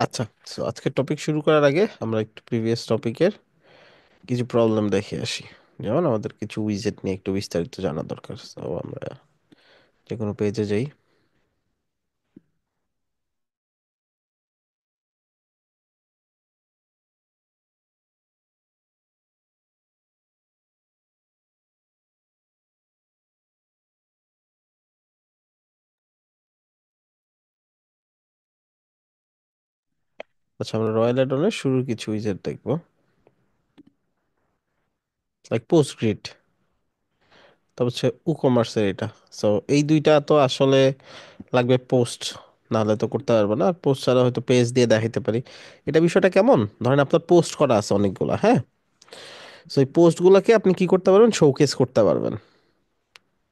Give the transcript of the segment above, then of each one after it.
আচ্ছা, সো আজকের টপিক শুরু করার আগে আমরা একটু প্রিভিয়াস টপিকের কিছু প্রবলেম দেখে আসি। যেমন আমাদের কিছু উইজেট নিয়ে একটু বিস্তারিত জানা দরকার। তো আমরা যে কোনো পেজে যাই। আচ্ছা, আমরা রয়্যাল অ্যাডনের শুরুর কিছু উইজেট দেখবো, লাইক পোস্ট গ্রিড, তারপর হচ্ছে ই কমার্সের এটা। সো এই দুইটা তো আসলে লাগবে পোস্ট, নাহলে তো করতে পারবো না। পোস্ট ছাড়া হয়তো পেজ দিয়ে দেখাইতে পারি। এটা বিষয়টা কেমন, ধরেন আপনার পোস্ট করা আছে অনেকগুলা, হ্যাঁ। সো এই পোস্টগুলোকে আপনি কি করতে পারবেন, শোকেস করতে পারবেন।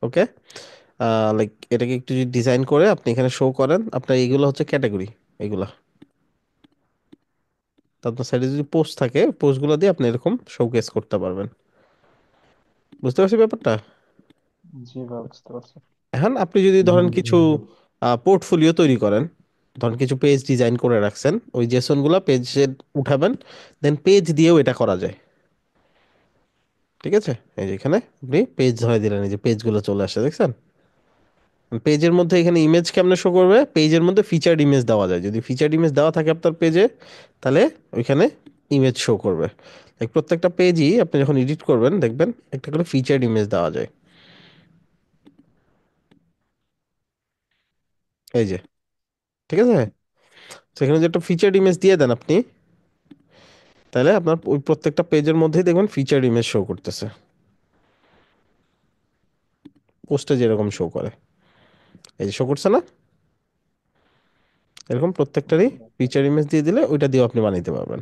ওকে, লাইক এটাকে একটু যদি ডিজাইন করে আপনি এখানে শো করেন, আপনার এইগুলো হচ্ছে ক্যাটাগরি, এগুলা। তো আপনার সাইডে যদি পোস্ট থাকে, পোস্টগুলো দিয়ে আপনি এরকম শোকেস করতে পারবেন। বুঝতে পারছি ব্যাপারটা? জি ভাই, বুঝতে পারছি। এখন আপনি যদি ধরেন কিছু পোর্টফোলিও তৈরি করেন, ধরেন কিছু পেজ ডিজাইন করে রাখছেন, ওই জেসন গুলা পেজে উঠাবেন, দেন পেজ দিয়েও এটা করা যায়। ঠিক আছে, এই যে এখানে আপনি পেজ ধরে দিলেন, এই যে পেজগুলো চলে আসে, দেখছেন? পেজের মধ্যে এখানে ইমেজ কেমনে শো করবে, পেজের মধ্যে ফিচার্ড ইমেজ দেওয়া যায়। যদি ফিচার্ড ইমেজ দেওয়া থাকে আপনার পেজে, তাহলে ওইখানে ইমেজ শো করবে। লাইক প্রত্যেকটা পেজই আপনি যখন এডিট করবেন দেখবেন একটা করে ফিচার্ড ইমেজ দেওয়া যায়। এই যে, ঠিক আছে, সেখানে যে একটা ফিচার্ড ইমেজ দিয়ে দেন আপনি, তাহলে আপনার ওই প্রত্যেকটা পেজের মধ্যেই দেখবেন ফিচার্ড ইমেজ শো করতেছে, পোস্টে যেরকম শো করে। এই যে শো করছে না, এরকম প্রত্যেকটারই জি ভাই। ফিচার ইমেজ দিয়ে দিলে ওইটা দিয়েও আপনি বানাইতে পারবেন।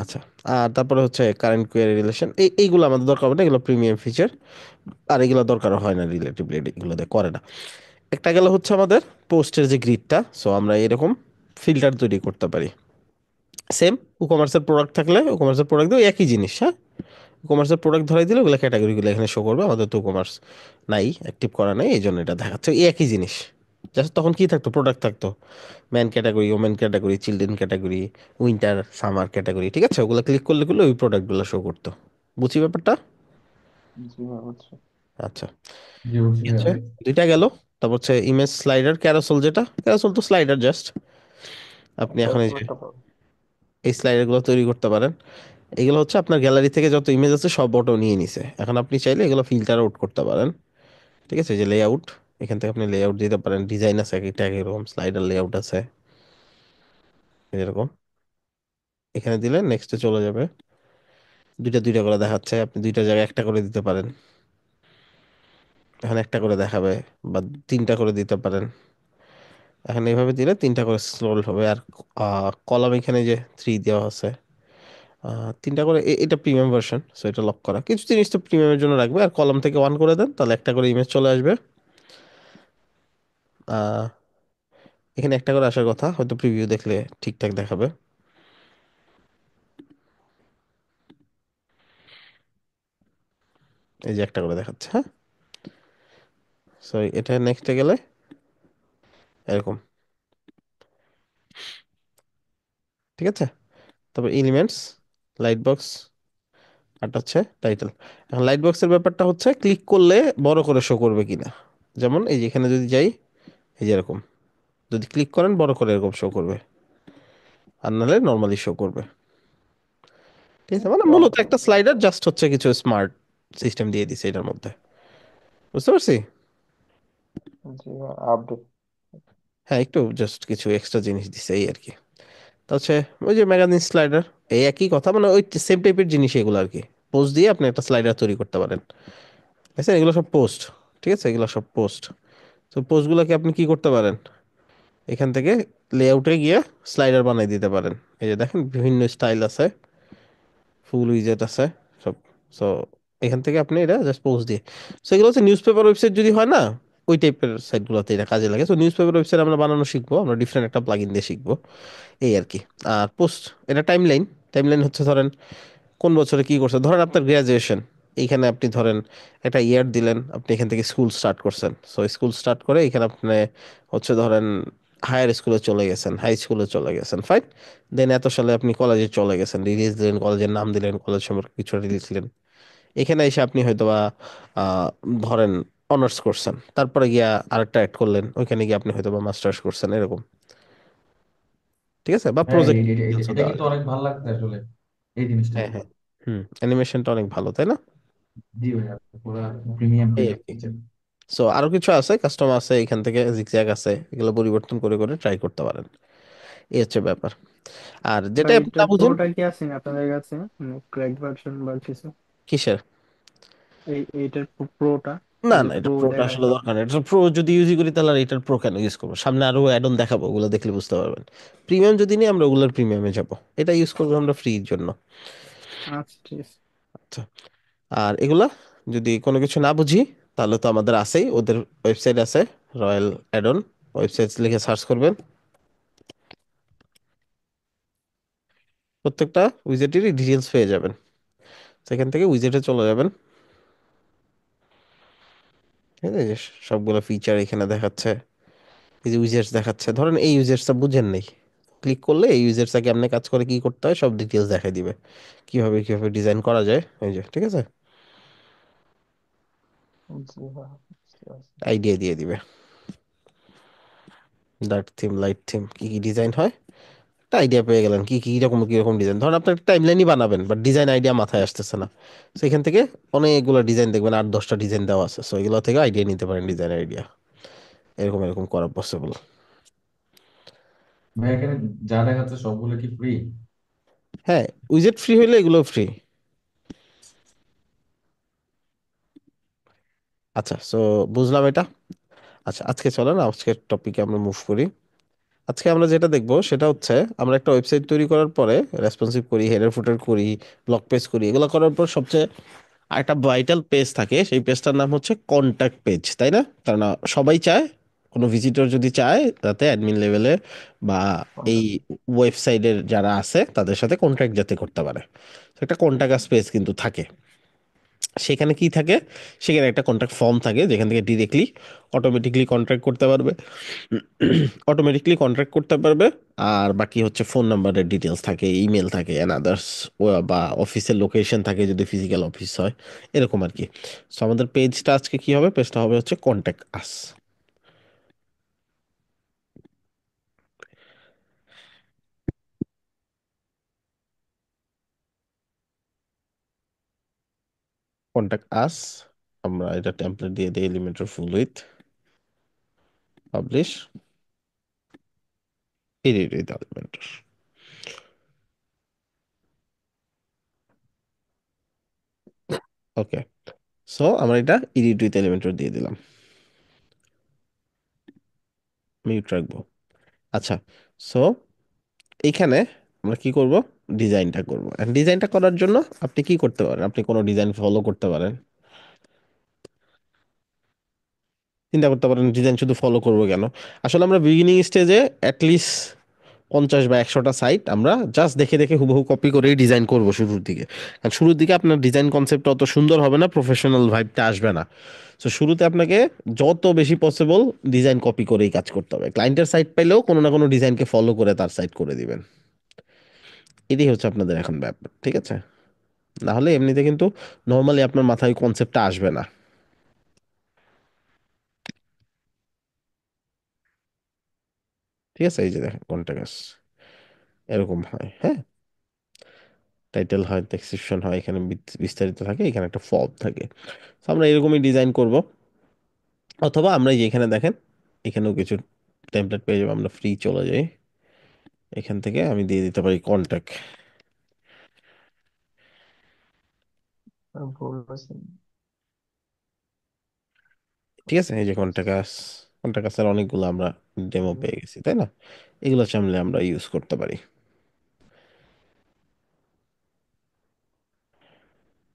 আচ্ছা, আর তারপরে হচ্ছে কারেন্ট কোয়ারি রিলেশন, এইগুলো আমাদের দরকার হবে না, এগুলো প্রিমিয়াম ফিচার। আর এগুলো দরকার হয় না, রিলেটিভলি এগুলো দিয়ে করে না। একটা গেল হচ্ছে আমাদের পোস্টের যে গ্রিডটা, সো আমরা এরকম ফিল্টার তৈরি করতে পারি। সেম ই কমার্সের প্রোডাক্ট থাকলে ই কমার্সের প্রোডাক্ট দিয়ে একই জিনিস, হ্যাঁ। ই কমার্সের প্রোডাক্ট ধরাই দিলে ওগুলো ক্যাটাগরিগুলো এখানে শো করবে। আমাদের তো ই কমার্স নাই, অ্যাক্টিভ করা নাই, এই জন্য এটা দেখাচ্ছে এই একই জিনিস। জাস্ট তখন কি থাকতো, প্রোডাক্ট থাকতো, man category, women category, children category, winter summer category. ঠিক আছে, ওগুলো ক্লিক করলে করলে ওই প্রোডাক্টগুলো শো করতো। বুঝি ব্যাপারটা? জি ভাই, বুঝছি। আচ্ছা, জি বুঝছি ঠিক ভাইয়া। আছে, দুইটা গেল। তারপর হচ্ছে ইমেজ স্লাইডার, ক্যারোসেল, যেটা ক্যারোসেল তো স্লাইডার জাস্ট। আপনি এখন এই ক্যারোসেল যে একটা পাবো। এই স্লাইডার গুলো তৈরি করতে পারেন। এগুলো হচ্ছে আপনার গ্যালারি থেকে যত ইমেজ আছে সব অটো নিয়ে নিছে। এখন আপনি চাইলে এগুলো ফিল্টার আউট করতে পারেন। ঠিক আছে, এই যে লেআউট, এখান থেকে আপনি লেআউট দিতে পারেন। ডিজাইন আছে এক একটা, এক এরকম স্লাইডার লেআউট আছে এরকম। এখানে দিলে নেক্সটে চলে যাবে, দুইটা দুইটা করে দেখাচ্ছে, আপনি দুইটা জায়গায় একটা করে দিতে পারেন। এখন একটা করে দেখাবে, বা তিনটা করে দিতে পারেন। এখন এইভাবে দিলে তিনটা করে স্ক্রোল হবে। আর কলাম এখানে যে থ্রি দেওয়া আছে, তিনটা করে, এটা প্রিমিয়াম ভার্সন, সো এটা লক করা। কিছু জিনিস তো প্রিমিয়ামের জন্য রাখবে। আর কলাম থেকে ওয়ান করে দেন, তাহলে একটা করে ইমেজ চলে আসবে। আহ, এখানে একটা করে আসার কথা, হয়তো প্রিভিউ দেখলে ঠিকঠাক দেখাবে। এই যে একটা করে দেখাচ্ছে, হ্যাঁ। সরি, এটা নেক্সটে গেলে এরকম। ঠিক আছে, তারপর এলিমেন্টস, লাইট বক্স, আরটা হচ্ছে টাইটেল। এখন লাইট বক্সের ব্যাপারটা হচ্ছে ক্লিক করলে বড় করে শো করবে কিনা। যেমন এই যে এখানে যদি যাই, এই যে এরকম, যদি ক্লিক করেন বড় করে এরকম শো করবে, আর নাহলে নর্মালি শো করবে। ঠিক আছে, মানে বড় মূলত করে। একটা স্লাইডার, জাস্ট হচ্ছে কিছু স্মার্ট সিস্টেম দিয়ে দিছে এটার মধ্যে। বুঝতে পারছি? জি ভাই, আপডেট। হ্যাঁ, একটু জাস্ট কিছু এক্সট্রা জিনিস দিছে এই আর কি। তা হচ্ছে ওই যে ম্যাগাজিন স্লাইডার, এই একই কথা, মানে ওই সেম টাইপের জিনিস এগুলো আর কি। পোস্ট দিয়ে আপনি একটা স্লাইডার তৈরি করতে পারেন। আচ্ছা, এগুলো সব পোস্ট। ঠিক আছে, এগুলো সব পোস্ট। তো পোস্টগুলোকে আপনি কি করতে পারেন, এখান থেকে লেআউটে গিয়ে স্লাইডার বানিয়ে দিতে পারেন। এই যে দেখেন বিভিন্ন স্টাইল আছে, ফুল উইজেট আছে সব। সো এখান থেকে আপনি এটা জাস্ট পোস্ট দিয়ে, সো এগুলো হচ্ছে নিউজ পেপার ওয়েবসাইট যদি হয় না, ওই টাইপের সাইটগুলোতে এটা কাজে লাগে। সো নিউজ পেপার ওয়েবসাইট আমরা বানানো শিখবো, আমরা ডিফারেন্ট একটা প্লাগইন দিয়ে শিখবো, এই আর কি। আর পোস্ট, এটা টাইমলাইন। টাইমলাইন হচ্ছে ধরেন কোন বছরে কি করছে, ধরেন আপনার গ্রাজুয়েশন, এইখানে আপনি ধরেন একটা ইয়ার দিলেন, আপনি এখান থেকে স্কুল স্টার্ট করছেন। সো স্কুল স্টার্ট করে এখানে আপনি হচ্ছে ধরেন হায়ার স্কুলে চলে গেছেন, হাই স্কুলে চলে গেছেন, ফাইন। দেন এত সালে আপনি কলেজে চলে গেছেন, রিলিজ দিলেন, কলেজের নাম দিলেন, কলেজ সম্পর্কে কিছু রিলিজ দিলেন। এখানে এসে আপনি হয়তোবা আহ, ধরেন অনার্স করছেন, তারপরে গিয়া আরেকটা অ্যাড করলেন, ওইখানে গিয়ে আপনি হয়তোবা মাস্টার্স করছেন এরকম। ঠিক আছে, বা হ্যাঁ, প্রজেক্ট এটা দেওয়া কিন্তু যায়। অনেক ভালো লাগছে আসলে, এই জিনিসটা। হ্যাঁ হ্যাঁ। হুম, অ্যানিমেশনটা অনেক ভালো, তাই না? জি ভাইয়া, পুরা প্রিমিয়াম এই প্রিমিয়াম আর কি। ফিচার। সো আরো কিছু আছে, কাস্টম আছে এখান থেকে, জিগজ্যাগ আছে, এগুলো পরিবর্তন করে করে ট্রাই করতে পারেন। এই হচ্ছে ব্যাপার। আর যেটা ভাই আপনি না এটার বুঝেন। প্রোটা কি আছে আপনাদের কাছে, ক্র্যাক ভার্সন বা কিছু? কিসের? এইটার প্রোটা, না ওই যে না, এটা প্রো প্রোটা দেখায়। আসলে দরকার নেই। এটা প্রো যদি ইউজ করি তাহলে আর এটার প্রো কেন ইউজ করবো? সামনে আরো অ্যাড অন দেখাবো, ওগুলো দেখলে বুঝতে পারবেন। প্রিমিয়াম যদি নিই আমরা, ওগুলোর প্রিমিয়ামে যাব। এটা ইউজ করবো আমরা ফ্রির জন্য। আচ্ছা ঠিক আছে। আচ্ছা। আর এগুলা যদি কোনো কিছু না বুঝি, তাহলে তো আমাদের আছেই, ওদের ওয়েবসাইট আছে, রয়্যাল অ্যাডন ওয়েবসাইট লিখে সার্চ করবেন। প্রত্যেকটা উইজেটেরই ডিটেলস পেয়ে যাবেন। সেখান থেকে উইজেটে চলে যাবেন। ঠিক আছে, এই যে সবগুলো ফিচার এখানে দেখাচ্ছে। এই যে ইউজার্স দেখাচ্ছে, ধরেন এই ইউজার্সটা বুঝেন নেই, ক্লিক করলে এই ইউজার্সটা কেমনে কাজ করে, কি করতে হয়, সব ডিটেলস দেখাই দিবে। কিভাবে কিভাবে ডিজাইন করা যায়, এই যে, ঠিক আছে, জি ভাই, বুঝতে পারছি। আইডিয়া দিয়ে দিবে। ডার্ক থিম, লাইট থিম, কি কি ডিজাইন হয়, একটা আইডিয়া পেয়ে গেলেন কি কি কি রকম ডিজাইন। ধরুন আপনি একটা টাইমলাইনই বানাবেন, বাট ডিজাইন আইডিয়া মাথায় আসতেছে না। তো এখান থেকে অনেকগুলো ডিজাইন দেখবেন, 8-10টা ডিজাইন দেওয়া আছে, সো এগুলো থেকে আইডিয়া নিতে পারেন, ডিজাইন আইডিয়া। এরকম এরকম করা পসিবল। ভাই এখানে যা দেখাচ্ছে সবগুলো কি ফ্রি? হ্যাঁ, উইজেট ফ্রি হইলে এগুলো ফ্রি। আচ্ছা, সো বুঝলাম এটা। আচ্ছা, আজকে চলেন আজকের টপিকে আমরা মুভ করি। আজকে আমরা যেটা দেখবো সেটা হচ্ছে, আমরা একটা ওয়েবসাইট তৈরি করার পরে রেসপন্সিভ করি, হেডার ফুটার করি, ব্লগ পেজ করি, এগুলো করার পর সবচেয়ে একটা ভাইটাল পেজ থাকে, সেই পেজটার নাম হচ্ছে কন্ট্যাক্ট পেজ, তাই না? কারণ সবাই চায়, কোনো ভিজিটর যদি চায় যাতে অ্যাডমিন লেভেলে বা এই কোনটা? ওয়েবসাইটের যারা আছে তাদের সাথে কন্ট্যাক্ট যাতে করতে পারে, তো একটা কন্ট্যাক্ট পেজ কিন্তু থাকে। সেখানে কি থাকে? সেখানে একটা কন্ট্যাক্ট ফর্ম থাকে, যেখান থেকে ডিরেক্টলি অটোমেটিকলি কন্ট্যাক্ট করতে পারবে, অটোমেটিকলি কন্ট্যাক্ট করতে পারবে। আর বাকি হচ্ছে ফোন নাম্বারের ডিটেলস থাকে, ইমেল থাকে, অ্যান্ড আদার্স, বা অফিসের লোকেশন থাকে যদি ফিজিক্যাল অফিস হয়, এরকম আর কি। সো আমাদের পেজটা আজকে কি হবে? পেজটা হবে হচ্ছে কন্ট্যাক্ট আস। কন্ট্যাক্ট আস, আমরা এটা টেমপ্লেট দিয়ে দিই, Elementor full with, publish, edit with Elementor. Okay, so আমরা এটা এডিট উইথ এলিমেন্টর দিয়ে দিলাম, মিউট রাখবো। আচ্ছা, সো এইখানে আমরা কি করব? ডিজাইনটা করব। ডিজাইনটা করার জন্য আপনি কি করতে পারেন? আপনি কোনো ডিজাইন ফলো করতে পারেন, চিন্তা করতে পারেন ডিজাইন শুধু ফলো করব কেন। আসলে আমরা বিগিনিং স্টেজে অ্যাটলিস্ট 50 বা 100টা সাইট আমরা জাস্ট দেখে দেখে হুবহু কপি করেই ডিজাইন করব শুরুর দিকে। কারণ শুরুর দিকে আপনার ডিজাইন কনসেপ্ট অত সুন্দর হবে না, প্রফেশনাল ভাইবটা আসবে না। তো শুরুতে আপনাকে যত বেশি পসিবল ডিজাইন কপি করেই কাজ করতে হবে। ক্লায়েন্টের সাইট পাইলেও কোনো না কোনো ডিজাইনকে ফলো করে তার সাইট করে দিবেন। এটাই হচ্ছে আপনাদের এখন ব্যাপার, ঠিক আছে? না হলে এমনিতে কিন্তু নর্মালি আপনার মাথায় কনসেপ্টটা আসবে না। ঠিক আছে, এই যে দেখেন কন্টাগাস এরকম হয়, হ্যাঁ, টাইটেল হয়, ডেসক্রিপশন হয়, এখানে বিস্তারিত থাকে, এখানে একটা ফর্ম থাকে। তো আমরা এরকমই ডিজাইন করব। অথবা আমরা এই যে এখানে দেখেন, এখানেও কিছু টেমপ্লেট পেয়ে যাবো, আমরা ফ্রি চলে যাই, এখান থেকে আমি দিয়ে দিতে পারি কন্ট্যাক্ট। ভুল হয়েছে। ঠিক আছে, এই যে কন্ট্যাক্টাস, কন্ট্যাক্টাসের অনেকগুলো আমরা ডেমো জি। পেয়ে গেছি, তাই না? এগুলো চাইলে আমরা ইউজ করতে পারি।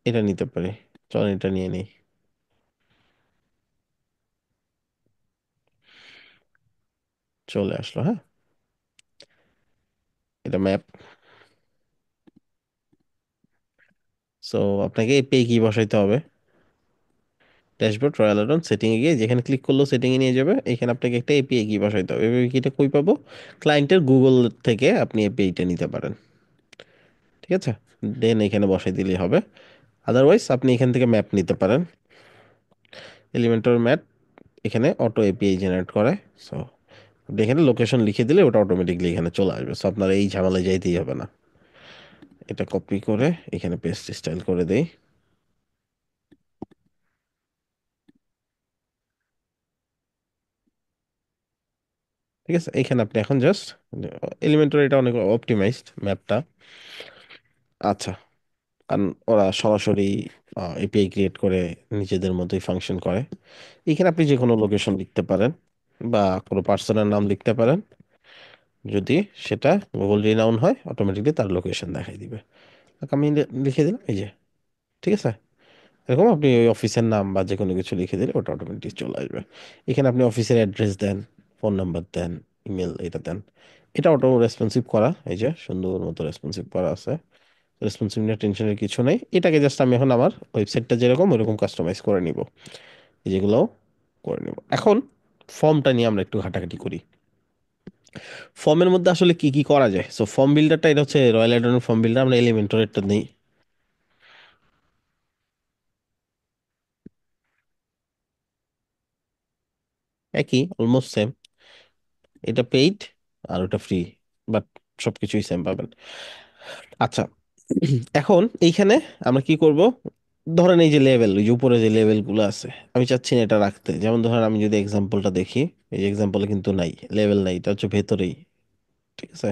এটা নিতে পারি, চলেন এটা নিয়ে নিই। চলে আসলো, হ্যাঁ, এটা ম্যাপ। সো আপনাকে পে কি বসাইতে হবে? ড্যাশবোর্ড, রয়্যাল অ্যাডন, সেটিং এ গিয়ে যেখানে ক্লিক করলেও সেটিং এ নিয়ে যাবে। এখানে আপনাকে একটা এপিআই কি বসাইতে হবে। এপিআই কিটা কই পাবো? ক্লায়েন্টের গুগল থেকে আপনি এপিআইটা নিতে পারেন। ঠিক আছে, দেন এখানে বসাই দিলেই হবে। আদারওয়াইজ আপনি এখান থেকে ম্যাপ নিতে পারেন, এলিমেন্টর ম্যাপ এখানে অটো এপিআই জেনারেট করে। সো আপনি এখানে লোকেশন লিখে দিলে ওটা অটোমেটিকলি এখানে চলে আসবে। সো আপনার এই ঝামেলায় যাইতেই হবে না। এটা কপি করে এখানে পেস্ট স্টাইল করে দেই। ঠিক আছে, এখানে আপনি এখন জাস্ট এলিমেন্টর, এটা অনেক অপটিমাইজড ম্যাপটা। আচ্ছা, কারণ ওরা সরাসরি এপিআই ক্রিয়েট করে নিজেদের মতোই ফাংশন করে। এখানে আপনি যে কোনো লোকেশন লিখতে পারেন বা কোনো পার্সনের নাম লিখতে পারেন। যদি সেটা গুগল রিনাউন হয় অটোমেটিকলি তার লোকেশন দেখাই দিবে। আমি লিখে দিলাম এই যে। ঠিক আছে, এরকম আপনি ওই অফিসের নাম বা যে কোনো কিছু লিখে দিলে ওটা অটোমেটিক চলে আসবে। এখানে আপনি অফিসের অ্যাড্রেস দেন, ফোন নাম্বার দেন, ইমেল এটা দেন। এটা অটো রেসপন্সিভ করা, এই যে সুন্দর মতো রেসপন্সিভ করা আছে। রেসপন্সিভ নিয়ে টেনশনের কিছু নেই। এটাকে জাস্ট আমি এখন আমার ওয়েবসাইটটা যেরকম ওইরকম কাস্টমাইজ করে নিব। এই যেগুলো করে নিব। এখন ফর্মটা নিয়ে আমরা একটু ঘাটাঘাটি করি। ফর্মের মধ্যে আসলে কি কি করা যায়? সো ফর্ম বিল্ডারটা, এটা হচ্ছে রয়্যাল অ্যাডনের ফর্ম বিল্ডার। আমরা এলিমেন্টরেরটা নেই, একই অলমোস্ট সেম। এটা পেইড আর ওটা ফ্রি, বাট সবকিছুই সেম পাবেন। আচ্ছা, এখন এইখানে আমরা কি করব? ধরেন এই যে লেভেল, ওই যে উপরে যে লেভেলগুলো আছে, আমি চাচ্ছি না এটা রাখতে। যেমন ধরেন আমি যদি এক্সাম্পলটা দেখি, এই যে এক্সাম্পলে কিন্তু নাই, লেভেল নাই, এটা হচ্ছে ভেতরেই। ঠিক আছে,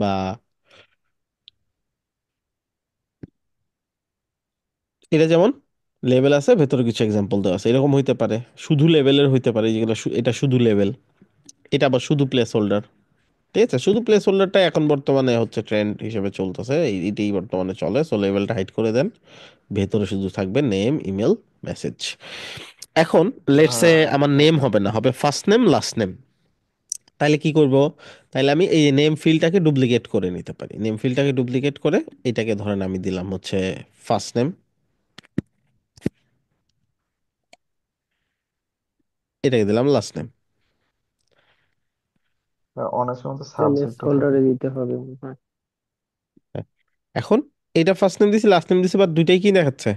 বা এটা যেমন লেভেল আছে, ভেতরে কিছু এক্সাম্পল দেওয়া আছে, এরকম হইতে পারে। শুধু লেভেলের হইতে পারে, যেগুলো এটা শুধু লেভেল, এটা আবার শুধু প্লেস হোল্ডার। ঠিক আছে, শুধু প্লেস হোল্ডারটা এখন বর্তমানে হচ্ছে ট্রেন্ড হিসেবে চলতেছে, এটাই বর্তমানে চলে। সো লেভেলটা হাইড করে দেন, ভেতরে শুধু থাকবে নেম, ইমেল, মেসেজ। এখন লেটসে আমার নেম হবে না, হবে ফার্স্ট নেম লাস্ট নেম। তাইলে কি করব? তাইলে আমি এই নেম ফিল্ডটাকে ডুপ্লিকেট করে নিতে পারি। নেম ফিল্ডটাকে ডুপ্লিকেট করে এটাকে ধরেন আমি দিলাম হচ্ছে ফার্স্ট নেম, এটাকে দিলাম লাস্ট নেম। অনেক সময় তো প্লেস সাবজেক্টও থাকে। হোল্ডারে দিতে হবে মনে হয়। এখন এটা ফার্স্ট নেম দিছি, লাস্ট নেম দিছি, বাট দুইটাই কি দেখাচ্ছে?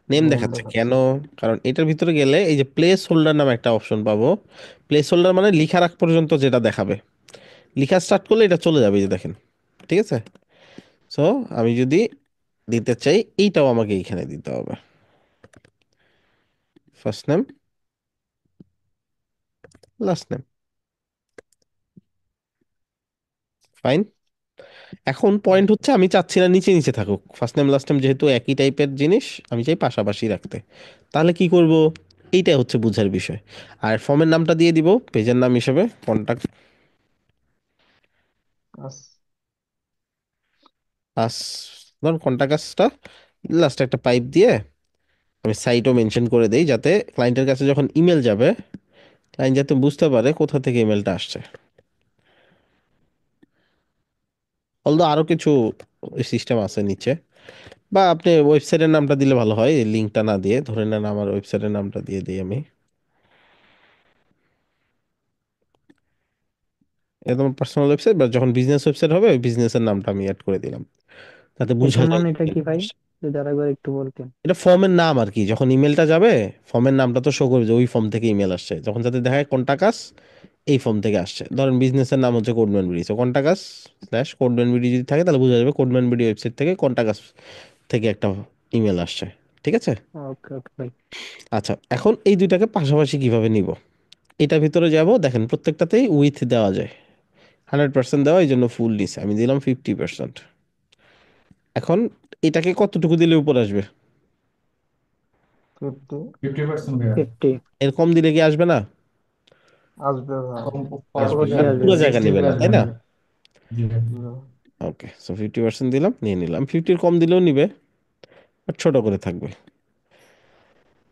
নেম নেম দেখাচ্ছে। দেখাচ্ছে। কেন? কারণ এটার ভিতরে গেলে এই যে প্লেস হোল্ডার নামে একটা অপশন পাবো। প্লেস হোল্ডার মানে লিখার আগ পর্যন্ত যেটা দেখাবে, লিখা স্টার্ট করলে এটা চলে যাবে, এই যে দেখেন। ঠিক আছে, সো আমি যদি দিতে চাই, এইটাও আমাকে এইখানে দিতে হবে, first name last name. Fine. এখন পয়েন্ট হচ্ছে আমি চাচ্ছি না নিচে নিচে থাকুক, ফার্স্ট নেম লাস্ট নেম যেহেতু একই টাইপের জিনিস, আমি চাই পাশাপাশি রাখতে। তাহলে কি করব? এইটাই হচ্ছে বুঝার বিষয়। আর ফর্মের নামটা দিয়ে দিব পেজের নাম হিসেবে কন্টাক্ট আস, আস। ধরুন কন্টাক্ট আসটা লাস্টে একটা পাইপ দিয়ে আমি সাইটও মেনশন করে দেই, যাতে ক্লায়েন্টের কাছে যখন ইমেল যাবে, ক্লায়েন্ট যাতে বুঝতে পারে কোথা থেকে ইমেলটা আসছে। অলদো আরো কিছু সিস্টেম আছে নিচে, বা আপনি ওয়েবসাইটের নামটা দিলে ভালো হয়, লিঙ্কটা না দিয়ে। ধরে নেন আমার ওয়েবসাইটের নামটা দিয়ে দিই আমি। এটা তোমার পার্সোনাল ওয়েবসাইট, বা যখন বিজনেস ওয়েবসাইট হবে ওই বিজনেসের নামটা আমি অ্যাড করে দিলাম, তাতে বোঝা এটার যায়। মানে এটা কি ভাই, যদি আরেকবার একটু বলতেন? এটা ফর্মের নাম আর কি। যখন ইমেলটা যাবে, ফর্মের নামটা তো শো করবে যে ওই ফর্ম থেকে ইমেল আসছে। যখন যাতে দেখায় কন্টাকাস এই ফর্ম থেকে আসছে। ধরেন বিজনেসের নাম হচ্ছে কোডম্যান বিডি, তো কন্টাকাস স্ল্যাশ কোডম্যান বিডি যদি থাকে, তাহলে বোঝা যাবে কোডম্যান বিডি ওয়েবসাইট থেকে কন্টাকাস থেকে একটা ইমেল আসছে। ঠিক আছে। ওকে ওকে ভাই। আচ্ছা, এখন এই দুইটাকে পাশাপাশি কিভাবে নিব? এটার ভিতরে যাব, দেখেন প্রত্যেকটাতেই উইথ দেওয়া যায়। 100% দেওয়া, এই জন্য ফুল নিছে, আমি দিলাম 50%। এখন এটাকে কতটুকু দিলে উপর আসবে? 50। 50% ভাইয়া। 50। এর কম দিলে কি আসবে না? আসবে ভাই। আসবে অবশ্যই মানে আসবে পুরো ভাই। জায়গা 60 নেবে না, আসবে তাই না না? ভাই। জি ভাই। জি ভাই। ওকে, সো 50% দিলাম, নিয়ে নিলাম। 50-র কম দিলেও নিবে, বাট ছোট করে থাকবে।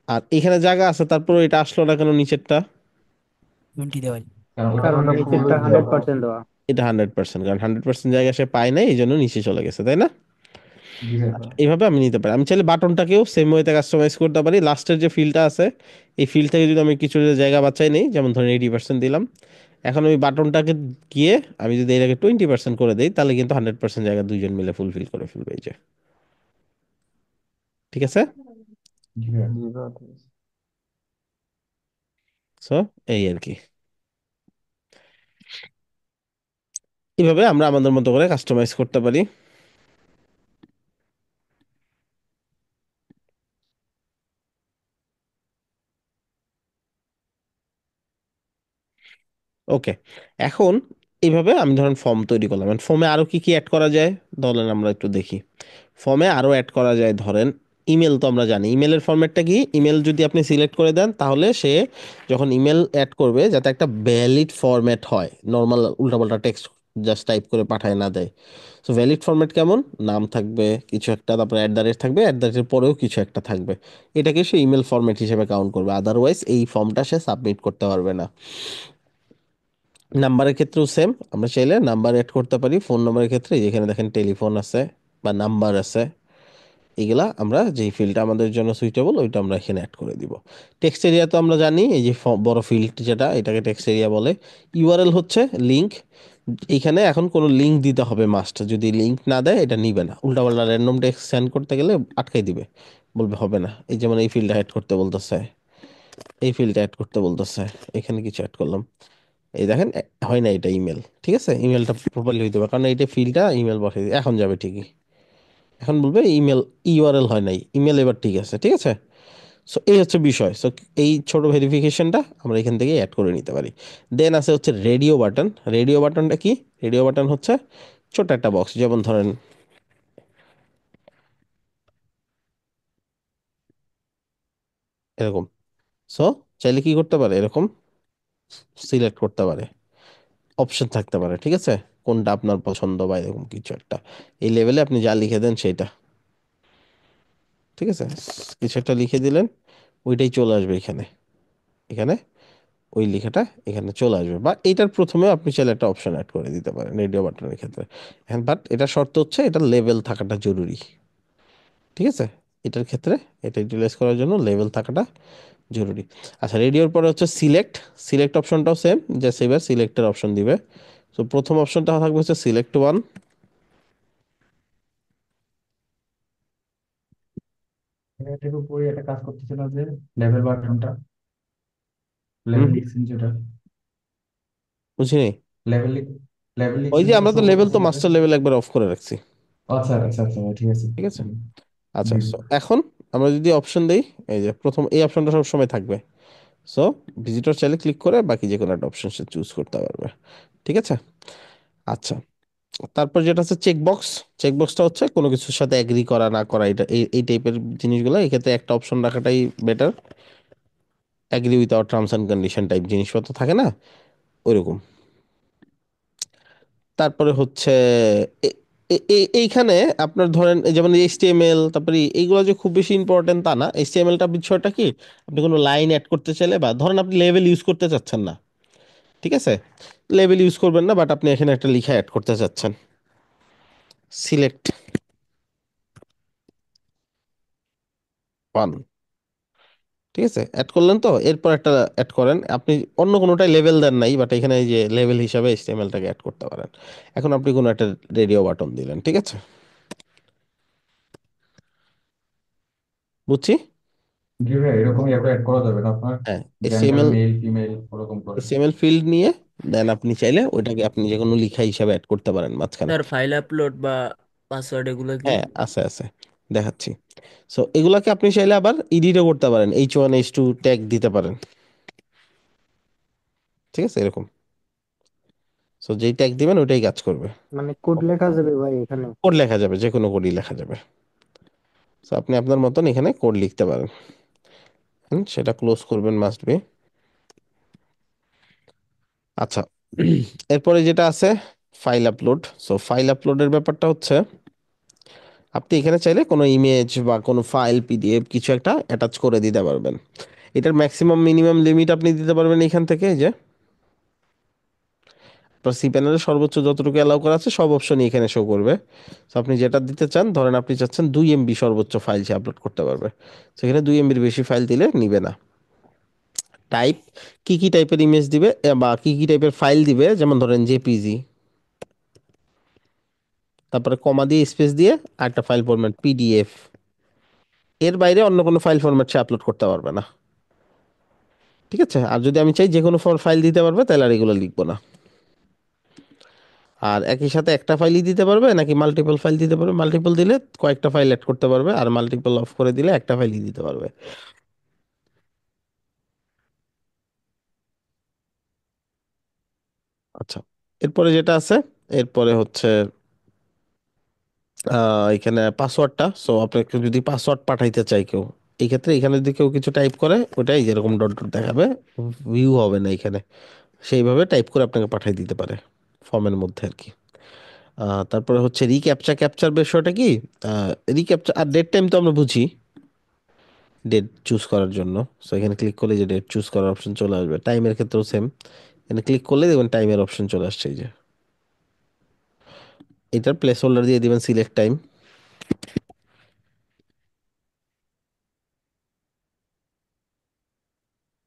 আর এখানে জায়গা আছে, তারপর এটা আসলো না কেন নিচেরটা? 20 দেওয়া। কারণ ওটা কারণ ওটা ফুল 100% নিচেরটা দেওয়া। 100% দেওয়া। এটা 100%, কারণ 100% জায়গা সে পায় নাই, এই জন্য নিচে চলে গেছে, তাই না? জি ভাই। এইভাবে আমি নিতে পারি। আমি চাইলে বাটনটাকেও সেম ওয়েতে কাস্টমাইজ করতে পারি। লাস্টের যে ফিল্ডটা আছে এই ফিল্ড থেকে যদি আমি কিছু জায়গা বাঁচাই নেই, যেমন ধরেন 80% দিলাম, এখন আমি বাটনটাকে গিয়ে আমি যদি এটাকে 20% করে দিই, তাহলে কিন্তু 100% জায়গা দুইজন মিলে ফুলফিল করে ফেলবে এই যে। ঠিক আছে। জি ভাই। জি ভাই, ঠিক আছে। সো এই আর কি, এইভাবে আমরা আমাদের মতো করে কাস্টমাইজ করতে পারি। ওকে, এখন এইভাবে আমি ধরেন ফর্ম তৈরি করলাম। ফর্মে আরো কি কি অ্যাড করা যায় ধরেন আমরা একটু দেখি। ফর্মে আরো অ্যাড করা যায় ধরেন ইমেল। তো আমরা জানি ইমেলের ফরম্যাটটা কি। ইমেল যদি আপনি সিলেক্ট করে দেন, তাহলে সে যখন ইমেল অ্যাড করবে যাতে একটা ভ্যালিড ফরম্যাট হয়, নর্মাল উল্টাপাল্টা টেক্সট জাস্ট টাইপ করে পাঠায় না দেয়। সো ভ্যালিড ফরম্যাট কেমন, নাম থাকবে কিছু একটা, তারপরে অ্যাট দ্য রেট থাকবে, অ্যাট দ্য রেটের পরেও কিছু একটা থাকবে, এটাকে সে ইমেল ফরম্যাট হিসেবে কাউন্ট করবে। আদারওয়াইজ এই ফর্মটা সে সাবমিট করতে পারবে না। নাম্বারের ক্ষেত্রেও সেম, আমরা চাইলে নাম্বার অ্যাড করতে পারি। ফোন নাম্বারের ক্ষেত্রে যেখানে দেখেন টেলিফোন আছে বা নাম্বার আছে, এগুলা আমরা যেই ফিল্ডটা আমাদের জন্য সুইটেবল ওইটা আমরা এখানে অ্যাড করে দিব। টেক্সট এরিয়া তো আমরা জানি, এই যে বড় ফিল্ড যেটা, এটাকে টেক্সট এরিয়া বলে। ইউআরএল হচ্ছে লিঙ্ক। এইখানে এখন কোনো লিঙ্ক দিতে হবে মাস্ট, যদি লিঙ্ক না দেয় এটা নিবে না। উল্টাপাল্টা র্যান্ডম টেক্সট সেন্ড করতে গেলে আটকাই দিবে, বলবে হবে না। এই যেমন এই ফিল্ডটা অ্যাড করতে বলতেছে, এই ফিল্ডটা অ্যাড করতে বলতেছে, এখানে কিছু অ্যাড করলাম, এই দেখেন হয় না, এটা ইমেল। ঠিক আছে, ইমেলটা প্রপারলি হইতে হবে, কারণ এইটা ফিল্ডটা ইমেল বসে দিই, এখন যাবে ঠিকই। এখন বলবে ইমেল, ইউআরএল হয় নাই, ইমেল এবার ঠিক আছে। ঠিক আছে, সো এই হচ্ছে বিষয়। সো এই ছোট ভেরিফিকেশনটা আমরা এখান থেকে অ্যাড করে নিতে পারি। দেন আছে হচ্ছে রেডিও বাটন। রেডিও বাটনটা কি? রেডিও বাটন হচ্ছে ছোট একটা বক্স, যেমন ধরেন এরকম। সো চাইলে কি করতে পারে, এরকম সিলেক্ট করতে পারে, অপশন থাকতে পারে। ঠিক আছে, কোনটা আপনার পছন্দ বা এরকম কিছু একটা, এই লেভেলে আপনি যা লিখে দেন সেটা। ঠিক আছে, কিছু একটা লিখে দিলেন, ওইটাই চলে আসবে এখানে। এখানে ওই লেখাটা এখানে চলে আসবে। বা এইটার প্রথমে আপনি চাইলে একটা অপশন অ্যাড করে দিতে পারেন রেডিও বাটনের ক্ষেত্রে। হ্যাঁ, বাট এটা শর্ত হচ্ছে এটা লেভেল থাকাটা জরুরি। ঠিক আছে, এটার ক্ষেত্রে এটা ইউটিলাইজ করার জন্য লেভেল থাকাটা জরুরি। আচ্ছা, রেডিওর পরে হচ্ছে সিলেক্ট। সিলেক্ট অপশনটাও সেম, যে সেবার সিলেক্টের অপশন দিবে। তো প্রথম অপশনটা থাকবে হচ্ছে সিলেক্ট ওয়ান। এটার উপরে একটা কাজ করতেছে না যে লেভেল বাটনটা, হুম লেভেল হুম, লিখছেন যেটা, বুঝিনি। লেভেল লেভেল ওই লিখছেন যে যেটা আমরা শো তো লেভেল করতেছে তো না যে। মাস্টার লেভেল একবার অফ করে রাখছি। আচ্ছা আচ্ছা আচ্ছা, ঠিক আছে। ঠিক আছে, জি আচ্ছা। জি। সো এখন আমরা যদি অপশন দেই, এই যে প্রথম এই অপশনটা সব সময় থাকবে। সো ভিজিটর চাইলে ক্লিক করে বাকি যে কোনো একটা অপশন সে চুজ করতে পারবে। ঠিক আছে, আচ্ছা। তারপর যেটা হচ্ছে চেকবক্স। চেকবক্সটা হচ্ছে কোনো কিছুর সাথে এগ্রি করা না করা, এটা এই এই টাইপের জিনিসগুলো এক্ষেত্রে একটা অপশন রাখাটাই better. Agree with our terms and condition type জিনিসপত্র থাকে না, ওইরকম। তারপরে হচ্ছে এইখানে আপনার ধরেন এই যেমন এইচটিএমএল, তারপরে এইগুলো যে খুব বেশি ইম্পর্টেন্ট তা না। এইচটিএমএলটা বিষয়টা কি, আপনি কোনো লাইন অ্যাড করতে চাইলে বা ধরেন আপনি লেভেল ইউজ করতে চাচ্ছেন না, ঠিক আছে, লেবেল ইউজ করবেন না, বাট আপনি এখানে একটা লিখা অ্যাড করতে চাচ্ছেন, সিলেক্ট ওয়ান। ঠিক আছে, অ্যাড করলেন, তো এরপর একটা অ্যাড করেন আপনি, অন্য কোনোটাই লেভেল দেন নাই, বাট এখানে এই যে লেভেল হিসাবে এইচটিএমএলটাকে অ্যাড করতে পারেন। এখন আপনি কোনো একটা রেডিও বাটন দিলেন। ঠিক আছে, বুঝছি। জি ভাই, এরকম অ্যাড করা যাবে না আপনার? হ্যাঁ, জেন্ডার এইচটিএমএল, মেল ফিমেল ওরকম করে। এইচটিএমএল ফিল্ড নিয়ে দেন আপনি চাইলে ওইটাকে আপনি যে কোনো লিখা হিসাবে অ্যাড করতে পারেন মাঝখানে। স্যার ফাইল আপলোড বা পাসওয়ার্ড এগুলো কি? হ্যাঁ, আছে আছে, দেখাচ্ছি। সো এগুলাকে আপনি চাইলে আবার এডিটও করতে পারেন, H1 H2 ট্যাগ দিতে পারেন। ঠিক আছে, এরকম। সো যেই ট্যাগ দিবেন ওইটাই কাজ করবে। মানে কোড লেখা যাবে ভাই এখানে? কোড লেখা যাবে, যে কোনো কোডই লেখা যাবে। সো আপনি আপনার মতন এখানে কোড লিখতে পারেন। সেটা ক্লোজ করবেন মাস্ট বি। আচ্ছা, এরপরে যেটা আছে ফাইল আপলোড। সো ফাইল আপলোডের ব্যাপারটা হচ্ছে আপনি এখানে চাইলে কোনো ইমেজ বা কোনো ফাইল পিডিএফ কিছু একটা অ্যাটাচ করে দিতে পারবেন। এটার ম্যাক্সিমাম মিনিমাম লিমিট আপনি দিতে পারবেন এখান থেকে, এই যে আপনার সি প্যানেলে সর্বোচ্চ যতটুকু অ্যালাউ করা আছে সব অপশনই এখানে শো করবে। তো আপনি যেটা দিতে চান, ধরেন আপনি চাচ্ছেন 2 MB সর্বোচ্চ ফাইল সে আপলোড করতে পারবে, সেখানে 2 MBর বেশি ফাইল দিলে নিবে না। টাইপ, কি কি টাইপের ইমেজ দিবে বা কি কি টাইপের ফাইল দিবে, যেমন ধরেন জেপিজি, তারপরে কমা দিয়ে স্পেস দিয়ে আরেকটা ফাইল ফরম্যাট পিডিএফ, এর বাইরে অন্য কোনো ফাইল ফরম্যাট সে আপলোড করতে পারবে না। ঠিক আছে, আর যদি আমি চাই যে কোনো ফাইল দিতে পারবে, তাহলে আর এগুলো লিখবো না। আর একই সাথে একটা ফাইলই দিতে পারবে নাকি মাল্টিপল ফাইল দিতে পারবে, মাল্টিপল দিলে কয়েকটা ফাইল অ্যাড করতে পারবে, আর মাল্টিপল অফ করে দিলে একটা ফাইলই দিতে পারবে। আচ্ছা, এরপরে যেটা আছে, এরপরে হচ্ছে এখানে পাসওয়ার্ডটা। সো আপনাকে যদি পাসওয়ার্ড পাঠাইতে চাই কেউ, এই ক্ষেত্রে এখানে যদি কেউ কিছু টাইপ করে, ওটাই যেরকম ডট ডট দেখাবে, ভিউ হবে না এখানে, সেইভাবে টাইপ করে আপনাকে পাঠিয়ে দিতে পারে ফর্মের মধ্যে আর কি। তারপরে হচ্ছে ক্যাপচার বিষয়টা কি, রিক্যাপচার আর ডেট টাইম তো আমরা বুঝি, ডেট চুজ করার জন্য। সো এখানে ক্লিক করলে যে ডেট চুজ করার অপশন চলে আসবে, টাইমের ক্ষেত্রেও সেম, এখানে ক্লিক করলে দেখবেন টাইমের অপশন চলে আসছে, এই যে এটার প্লেস হোল্ডার দিয়ে দিবেন সিলেক্ট টাইম।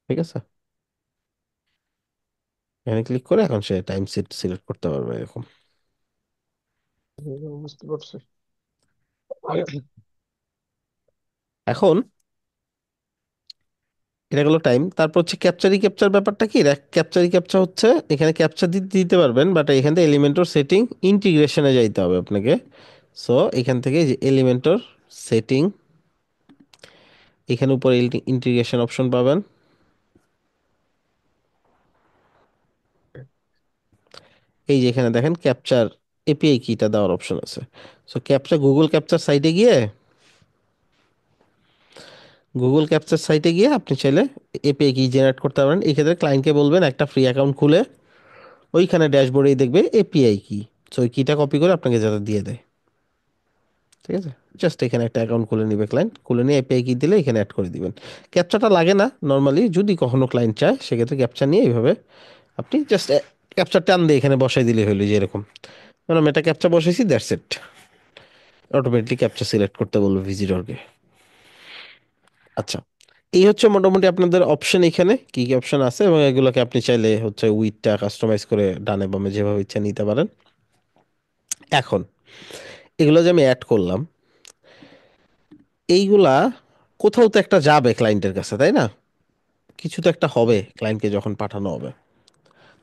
ঠিক আছে, এখানে ক্লিক করে এখন সে টাইম সিলেক্ট করতে পারবে এরকম। বুঝতে পারছি। এখন এটা গেলো টাইম, তারপর হচ্ছে ক্যাপচার ব্যাপারটা কি, ক্যাপচার হচ্ছে এখানে ক্যাপচার দিতে দিতে পারবেন, বাট এখান থেকে এলিমেন্টর সেটিং ইন্টিগ্রেশনে যাইতে হবে আপনাকে। সো এখান থেকে যে এলিমেন্টর সেটিং, এখানে উপরে ইন্টিগ্রেশন অপশন পাবেন। এই যে এখানে দেখেন ক্যাপচার এপিআই কিটা দেওয়ার অপশন আছে। সো গুগল ক্যাপচার সাইটে গিয়ে, আপনি চাইলে এপিআই কি জেনারেট করতে পারেন। এই ক্ষেত্রে ক্লায়েন্টকে বলবেন একটা ফ্রি অ্যাকাউন্ট খুলে ওইখানে ড্যাশবোর্ডেই দেখবে এপিআই কি, সো ওই কিটা কপি করে আপনাকে যাতে দিয়ে দেয়। ঠিক আছে, জাস্ট এখানে একটা অ্যাকাউন্ট খুলে নিবে ক্লায়েন্ট, খুলে নিয়ে এপিআই কি দিলে এখানে অ্যাড করে দিবেন। ক্যাপচাটা লাগে না নর্মালি, যদি কখনো ক্লায়েন্ট চায় সেক্ষেত্রে ক্যাপচা নিয়ে এইভাবে আপনি জাস্ট ক্যাপচার টান দিয়ে এখানে বসাই দিলে হলো, যে এরকম মানে মেটা ক্যাপচা বসাইছি, that's it. Automatic captcha select করতে বলবে ভিজিটরকে। আচ্ছা, এই হচ্ছে মোটামুটি আপনাদের অপশন, এখানে কি কি অপশন আছে, এবং এগুলোকে আপনি চাইলে হচ্ছে উইডটা কাস্টমাইজ করে ডানে বামে যেভাবে ইচ্ছা নিতে পারেন। এখন এগুলো যে আমি অ্যাড করলাম, এইগুলা কোথাও তো একটা যাবে ক্লায়েন্টের কাছে, তাই না? কিছু তো একটা হবে ক্লায়েন্টকে যখন পাঠানো হবে,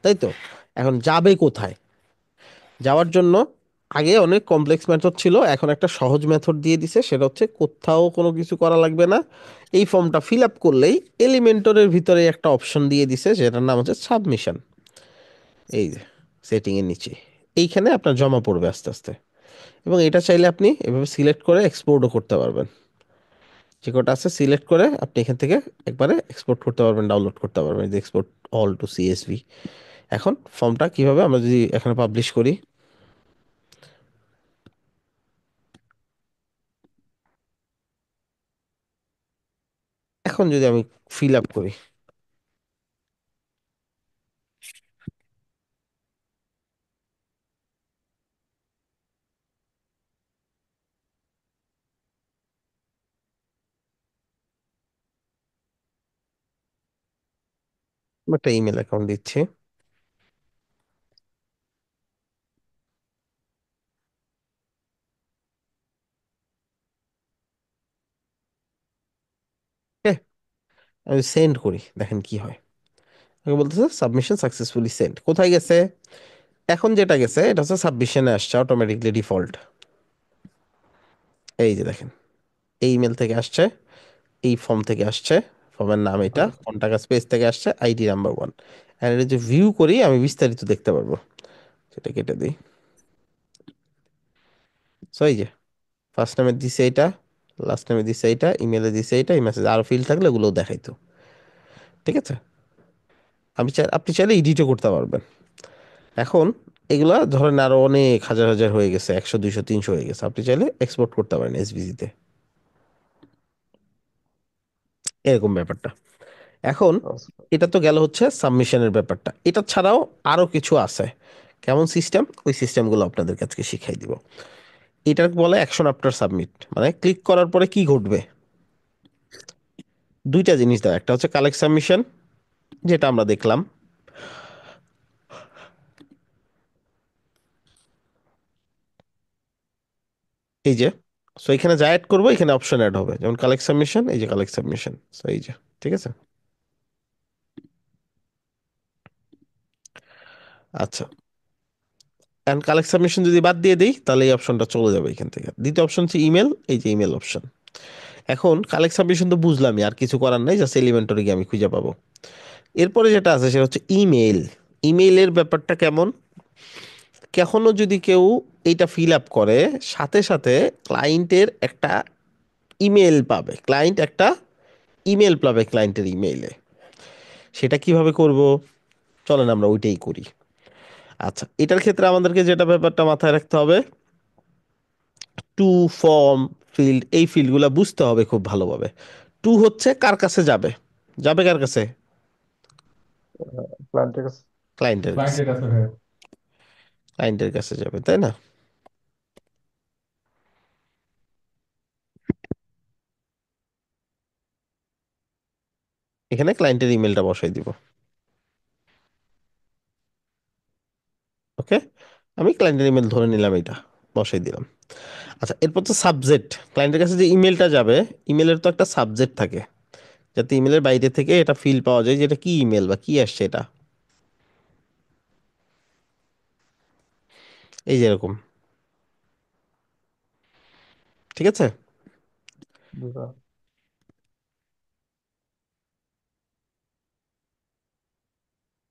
তাই তো? এখন যাবে কোথায়, যাওয়ার জন্য আগে অনেক কমপ্লেক্স মেথড ছিল, এখন একটা সহজ মেথড দিয়ে দিছে, সেটা হচ্ছে কোথাও কোনো কিছু করা লাগবে না। এই ফর্মটা ফিল আপ করলেই এলিমেন্টরের ভিতরে একটা অপশন দিয়ে দিছে, যেটার নাম হচ্ছে সাবমিশন। এই যে সেটিং এর নিচে এইখানে আপনার জমা পড়বে আস্তে আস্তে, এবং এটা চাইলে আপনি এভাবে সিলেক্ট করে এক্সপোর্টও করতে পারবেন। যে কটা আছে সিলেক্ট করে আপনি এখান থেকে একবারে এক্সপোর্ট করতে পারবেন, ডাউনলোড করতে পারবেন, এক্সপোর্ট অল টু সিএসভি। এখন ফর্মটা কিভাবে আমরা যদি এখানে পাবলিশ করি, এখন যদি আমি ফিল আপ করি, আমি একটা ইমেল অ্যাকাউন্ট দিচ্ছি। হ্যাঁ, আমি সেন্ড করি, দেখেন কি হয়। আমাকে বলতেছে সাবমিশন সাকসেসফুলি সেন্ড, কোথায় গেছে? এখন যেটা গেছে এটা হচ্ছে সাবমিশনে আসছে অটোমেটিকলি ডিফল্ট। এই যে দেখেন, এই ইমেল থেকে আসছে, এই ফর্ম থেকে আসছে, ফর্মের নাম এটা, কন্টাক্ট স্পেস থেকে আসছে, আইডি নাম্বার 1। আর এটা যে ভিউ করি আমি বিস্তারিত দেখতে পারবো, সেটা কেটে দিই। সো এই যে ফার্স্ট নামে দিছে এইটা, লাস্ট নামে দিছে এইটা, ইমেলে দিছে এইটা, এই মেসেজ আরো ফিল থাকলে ওগুলোও দেখাইতো। ঠিক আছে, আপনি চাইলে এডিটও করতে পারবেন। এখন এগুলা ধরেন আরো অনেক হাজার হাজার হয়ে গেছে, 100 200 300 হয়ে গেছে, আপনি চাইলে এক্সপোর্ট করতে পারেন এসভিজি তে, এরকম ব্যাপারটা। এখন এটা তো গেল হচ্ছে সাবমিশনের ব্যাপারটা, এটা ছাড়াও আরো কিছু আছে। কেমন সিস্টেম, ওই সিস্টেমগুলো আপনাদেরকে আজকে শিখাই দিব। এটাকে বলে অ্যাকশন আফটার সাবমিট, মানে ক্লিক করার পরে কি ঘটবে। দুইটা জিনিস দেয়, একটা হচ্ছে কালেক্ট সাবমিশন, যেটা আমরা দেখলাম। এই যে, সো এখানে যা অ্যাড করবো এখানে অপশন অ্যাড হবে, যেমন কালেক্ট সাবমিশন, এই যে কালেক্ট সাবমিশন, সো এই যে, ঠিক আছে। আচ্ছা, অ্যান্ড কালেক্ট সাবমিশন যদি বাদ দিয়ে দিই তাহলে এই অপশনটা চলে যাবে এখান থেকে। দ্বিতীয় অপশন হচ্ছে ইমেল, এই যে ইমেল অপশন। এখন কালেক্ট সাবমিশন তো বুঝলামই, আর কিছু করার নাই, জাস্ট এলিমেন্টরে গিয়ে আমি খুঁজে পাবো। এরপরে যেটা আছে সেটা হচ্ছে ইমেল। ইমেইলের ব্যাপারটা কেমন, কখনো যদি কেউ এইটা ফিল আপ করে, সাথে সাথে ক্লায়েন্টের একটা ইমেল পাবে, ক্লায়েন্ট একটা ইমেল পাবে ক্লায়েন্টের ইমেইলে। সেটা কিভাবে করব, চলেন আমরা ওইটাই করি। আচ্ছা, এটার ক্ষেত্রে আমাদেরকে যেটা ব্যাপারটা মাথায় রাখতে হবে, টু, ফর্ম, ফিল্ড, এই ফিল্ডগুলো বুঝতে হবে খুব ভালোভাবে। টু হচ্ছে কার কাছে যাবে, যাবে কার কাছে, ক্লায়েন্টের কাছে। ক্লায়েন্টের কাছে, ক্লায়েন্টের কাছে ভাই। ক্লায়েন্টের কাছে যাবে, তাই না। এখানে ক্লায়েন্টের ইমেলটা বসাই দিব। ওকে, আমি ক্লায়েন্টের ইমেল ধরে নিলাম, এটা বসাই দিলাম। আচ্ছা, এরপর তো সাবজেক্ট, ক্লায়েন্টের কাছে যে ইমেলটা যাবে, ইমেলের তো একটা সাবজেক্ট থাকে, যাতে ইমেলের বাইরে থেকে এটা ফিল পাওয়া যায় যে এটা কি ইমেল বা কি আসছে এটা। এই যে এরকম, ঠিক আছে। জি ভাই।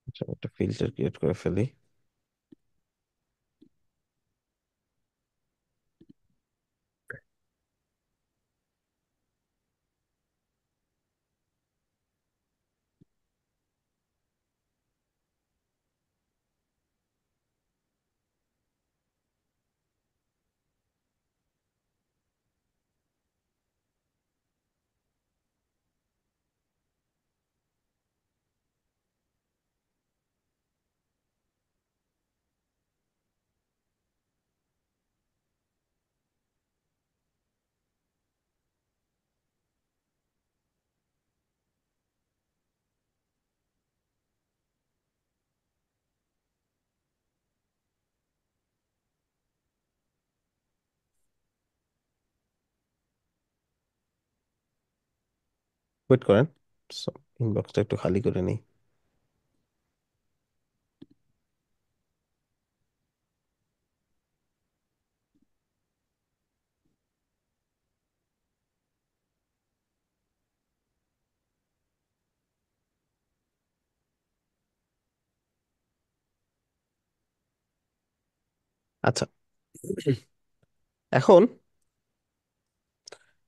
আচ্ছা, একটা ফিল্টার ক্রিয়েট করে ফেলি। ওয়েট করেন, ইনবক্সটা একটু খালি করে নিই। আচ্ছা, এখন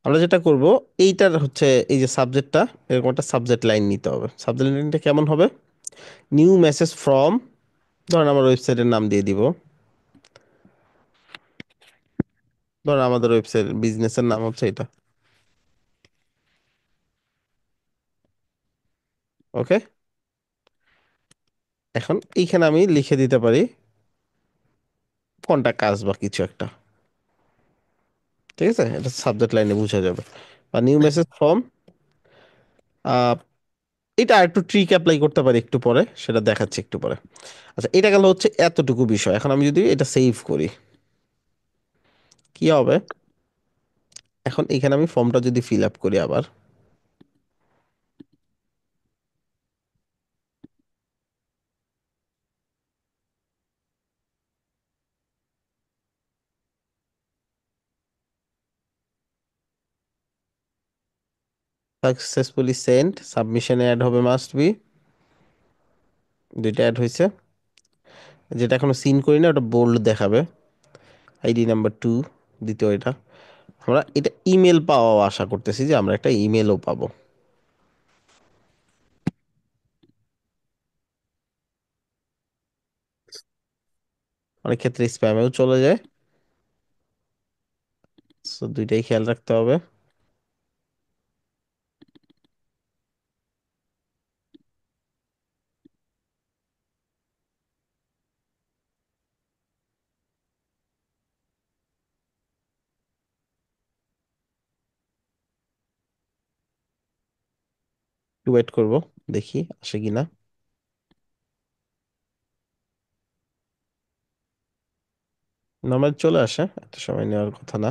আমরা যেটা করব, এইটার হচ্ছে এই যে সাবজেক্টটা, এরকম একটা সাবজেক্ট লাইন নিতে হবে। সাবজেক্ট লাইনটা কেমন হবে, নিউ মেসেজ ফ্রম, ধরেন আমার ওয়েবসাইটের নাম দিয়ে দিব, ধরেন আমাদের ওয়েবসাইট বিজনেসের নাম হচ্ছে এটা। ওকে, এখন এইখানে আমি লিখে দিতে পারি কোনটা কাজ বা কিছু একটা, ঠিক আছে, এটা সাবজেক্ট লাইনে বোঝা যাবে। বা নিউ মেসেজ ফ্রম, এটা একটু ট্রিক অ্যাপ্লাই করতে পারি একটু পরে, সেটা দেখাচ্ছি একটু পরে। আচ্ছা, এটা গেল হচ্ছে এতটুকু বিষয়। এখন আমি যদি এটা সেভ করি কি হবে, এখন এখানে আমি ফর্মটা যদি ফিল আপ করি আবার, সাকসেসফুলি সেন্ড, সাবমিশনে অ্যাড হবে মাস্ট বি, দুইটা অ্যাড হয়েছে। যেটা এখনো সিন করি না ওটা বোল্ড দেখাবে, আইডি নাম্বার 2, দ্বিতীয় এটা। আমরা এটা ইমেল পাওয়া আশা করতেছি, যে আমরা একটা ইমেলও পাবো। অনেক ক্ষেত্রে স্প্যামেও চলে যায়, সো দুইটাই খেয়াল রাখতে হবে। একটু ওয়েট করব, দেখি আসে কিনা। নর্মাল চলে আসে, এত সময় নেওয়ার কথা না।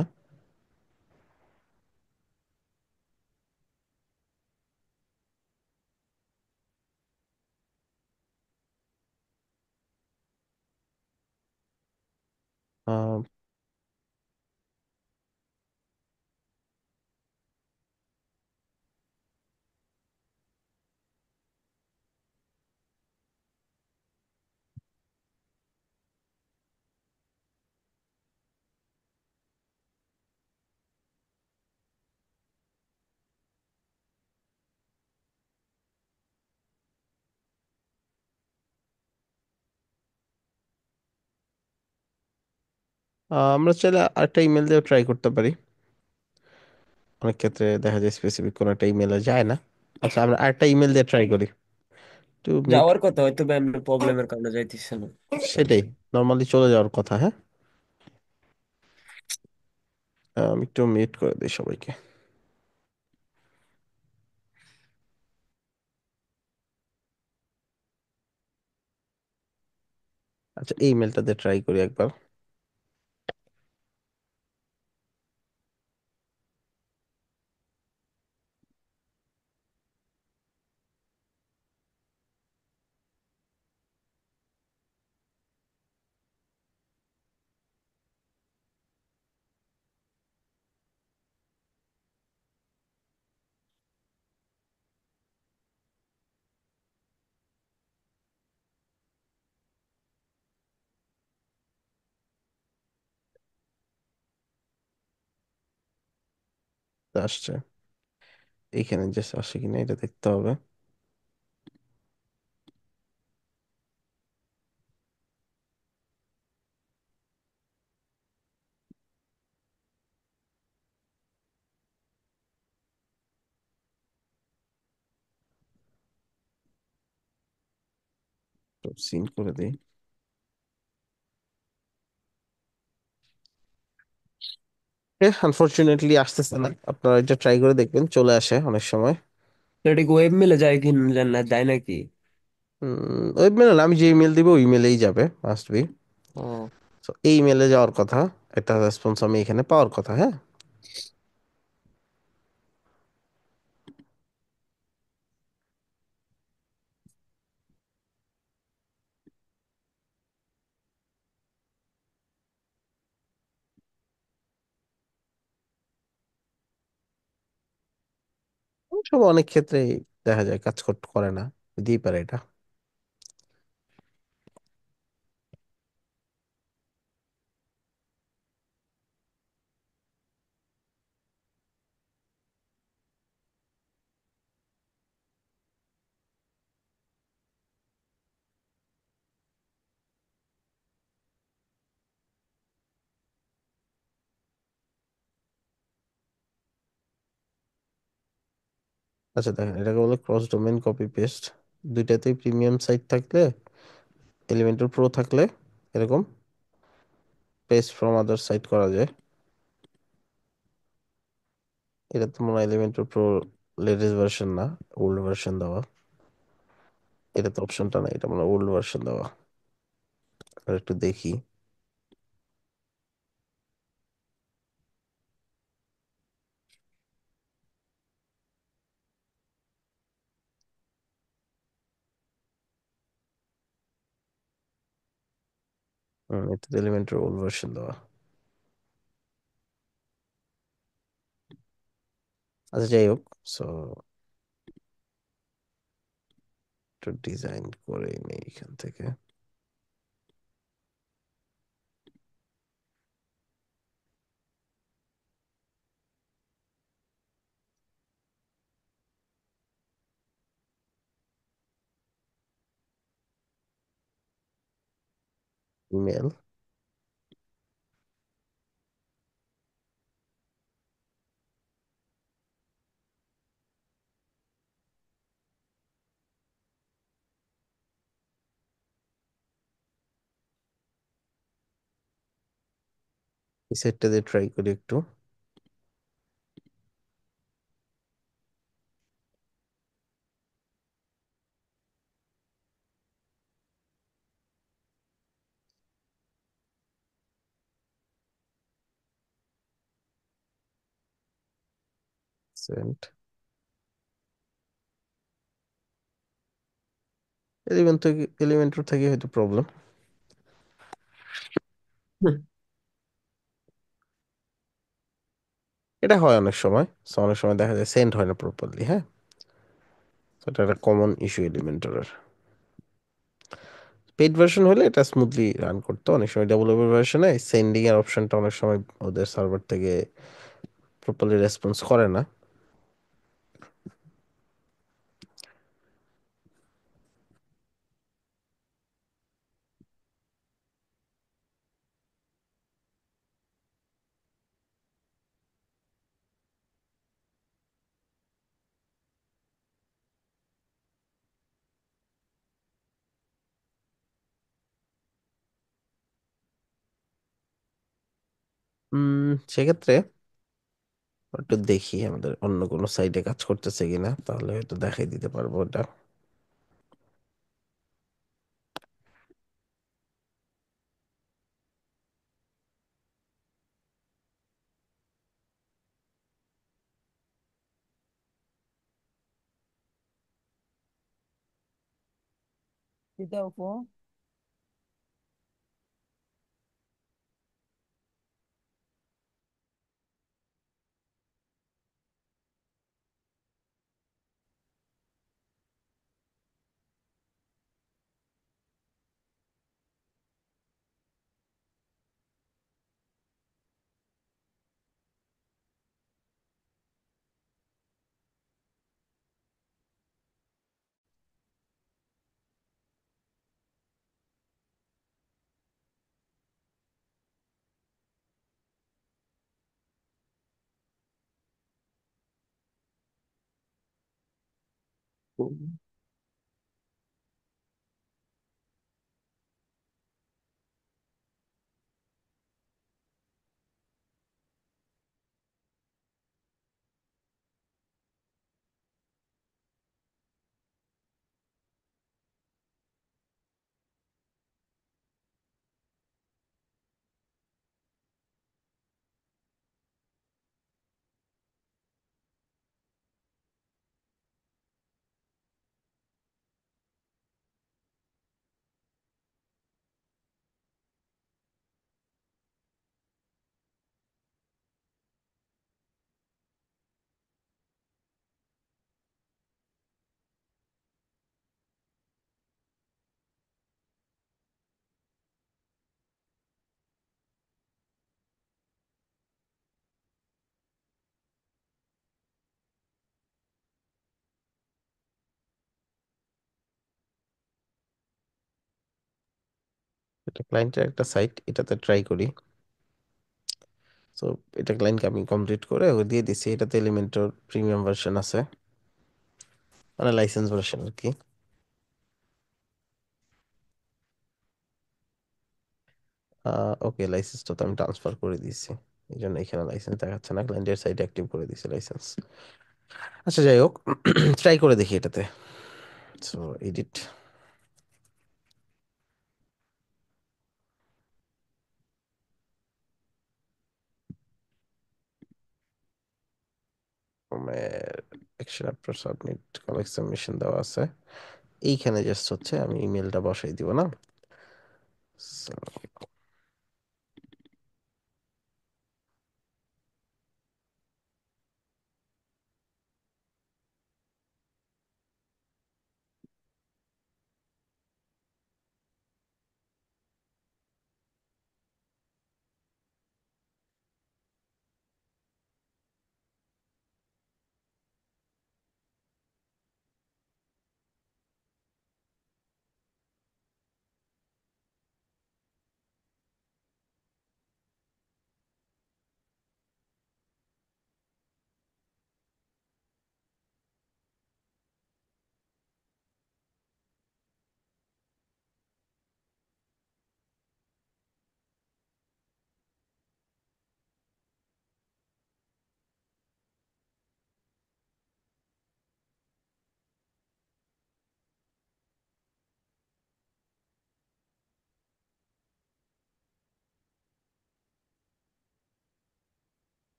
আহ, আমরা চাইলে আরেকটা ইমেল দিয়ে ট্রাই করতে পারি। অনেক ক্ষেত্রে দেখা যায় স্পেসিফিক কোনো একটা ইমেলে যায় না। আচ্ছা, আমরা আরেকটা ইমেল দিয়ে ট্রাই করি। To meet. যাওয়ার কথা হয়তো বা এমনি প্রবলেমের কারণে যাইতেছে না। সেটাই, নর্মালি চলে যাওয়ার কথা। হ্যাঁ, আমি একটু মিট করে দিই সবাইকে। আচ্ছা, এই ইমেলটা দিয়ে ট্রাই করি একবার। তা আসছে, এইখানে জাস্ট আসে কিনা এটা দেখতে হবে। তো সিন করে দিই। আনফরচুনেটলি আসতেছে না, আপনারা এটা ট্রাই করে দেখবেন, চলে আসে অনেক সময়। তো এটা কি ওয়েব মেলে যায় কি না, যায় নাকি? ওয়েব মেল না, আমি যে ইমেল দিব ওই ইমেলেই যাবে, মাস্ট বি। ও, তো এই ইমেলে যাওয়ার কথা, একটা রেসপন্স আমি এখানে পাওয়ার কথা। হ্যাঁ, সব অনেক ক্ষেত্রে দেখা যায় কাজ করতে করে না, দিই পারে এটা। আচ্ছা দেখেন, এটাকে বলে ক্রস ডোমেন কপি পেস্ট। দুইটাতেই প্রিমিয়াম সাইট থাকলে, এলিমেন্টর প্রো থাকলে এরকম পেস্ট ফ্রম আদার সাইট করা যায়। এটা তো মনে হয় এলিমেন্টর প্রো লেটেস্ট ভার্সন না, ওল্ড ভার্সন দেওয়া। এটা তো অপশনটা না, এটা মনে হয় ওল্ড ভার্সন দেওয়া। আর একটু দেখি। এটা তো এলিমেন্টর ওল্ড ভার্সন দেওয়া। আচ্ছা যাই হোক, সো একটু ডিজাইন করে নেই এখান থেকে। ইমেল। এই সেটটা দিয়ে ট্রাই করি একটু। সেন্ট এলিমেন্টর থেকে হয়তো প্রবলেম। এটা হয় অনেক সময়। So, অনেক সময় দেখা যায় সেন্ড হয় না প্রপারলি। হ্যাঁ, তো এটা একটা কমন ইস্যু এলিমেন্টরের। পেইড ভার্সন হলে এটা স্মুথলি রান করতো। অনেক সময় ডেভেলপার ভার্সনে সেন্ডিং এর অপশনটা অনেক সময় ওদের সার্ভার থেকে প্রপারলি রেসপন্স করে না। সেক্ষেত্রে একটু দেখি আমাদের অন্য কোনো সাইটে কাজ করতেছে কিনা, তাহলে হয়তো দেখাই দিতে পারবো এটা। Kita po. এটা ক্লায়েন্টের একটা সাইট, এটাতে ট্রাই করি। তো এটা ক্লায়েন্টকে আমি কমপ্লিট করে ও দিয়ে দিছি। এটাতে এলিমেন্টর প্রিমিয়াম ভার্সন আছে, মানে লাইসেন্স ভার্সন আর কি। ওকে, লাইসেন্সটা তো আমি ট্রান্সফার করে দিয়েছি, এই জন্য এখানে লাইসেন্স দেখাচ্ছে না। ক্লায়েন্টের সাইট অ্যাক্টিভ করে দিয়েছি লাইসেন্স। আচ্ছা, যাই হোক, ট্রাই করে দেখি এটাতে। So edit action after submit call exclamation দেওয়া আছে। এইখানে জাস্ট হচ্ছে আমি ইমেলটা বসাই দিব না। So,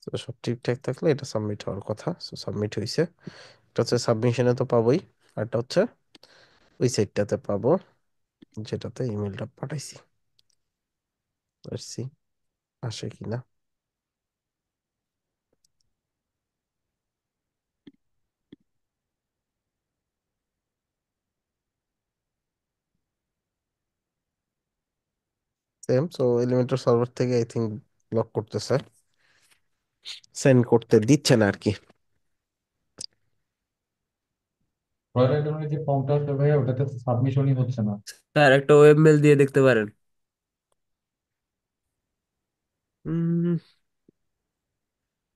তো সব ঠিকঠাক থাকলে এটা সাবমিট হওয়ার কথা, সাবমিট হয়েছে। এটা হচ্ছে সাবমিশনে তো পাবোই, আর এটা হচ্ছে ওই সাইটটাতে পাবো যেটাতে ইমেলটা পাঠাইছি। সি আসে কিনা। সেম, সো এলিমেন্টর সার্ভার থেকে আই থিঙ্ক ব্লক করতেছে, সেন্ড করতে দিচ্ছে না আর কি। রয়্যাল আইডেনের যে ফর্মটা আছে ভাইয়া, ওটাতে সাবমিশনই হচ্ছে না। স্যার একটা ওয়েব মেল দিয়ে দেখতে পারেন। উম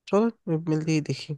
চলো ইমেল দিয়ে দেখি।